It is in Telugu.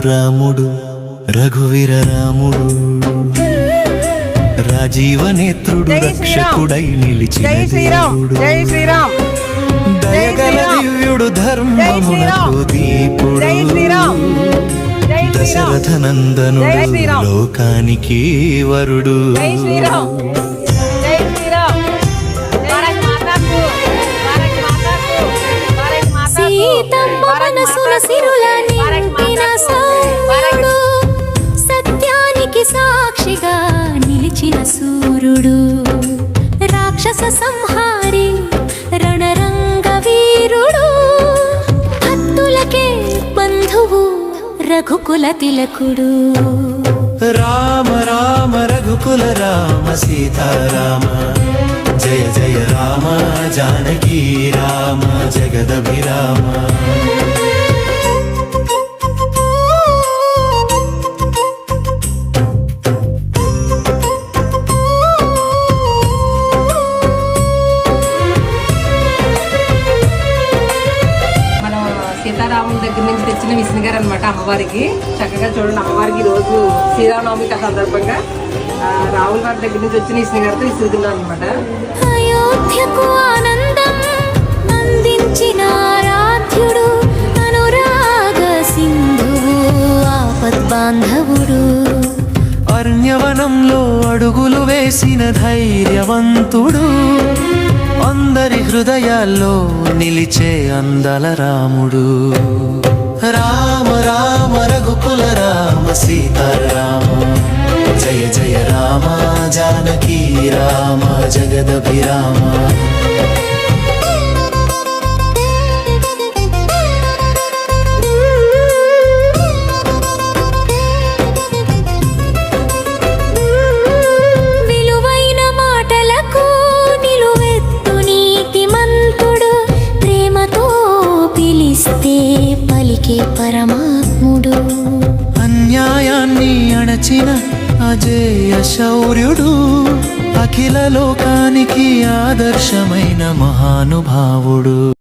రాముడు రఘువీర రాముడు రాజీవనేత్రుడు రక్షకుడై నిలిచిన దేవుడు దయగల దివ్యుడు ధర్మమునకు దీపుడు దశరథ నందనుడు లోకానికి వరుడు సత్యానికి సాక్షిగా నిలిచిన సూర్యుడు రాక్షస సంహారి రణరంగ వీరుడు భక్తులకే బంధువు రఘుకుల తిలకుడు రామ రామ రఘుకుల రామ సీతారామ జయ జయ రామ జానకీ రామ జగదభిరామ సీతారాముల దగ్గర నుంచి తెచ్చిన విష్ణుగారు అనమాట అమ్మవారికి. చక్కగా చూడండి, అమ్మవారికి రోజు శ్రీరామనవమి సందర్భంగా రావుల వారి దగ్గర నుంచి వచ్చిన విష్ణుగారితో ఇస్తున్నాం అనమాట. అయోధ్యకు ఆనందం అందించిన ఆరాధ్యుడు అనురాగ సింధువు ఆపద్బాంధవుడు అరణ్యవనంలో అడుగులు వేసిన ధైర్యవంతుడు అందరి హృదయాల్లో నిలిచే అందల రాముడు రామ రామ రఘుకుల రామ సీతారామ జయ జయ రామ జానకీ రామ జగదభిరామ పలికే పరమాత్ముడు అన్యాయాన్ని అణచిన అజేయ శౌర్యుడు అఖిల లోకానికి ఆదర్శమైన మహానుభావుడు.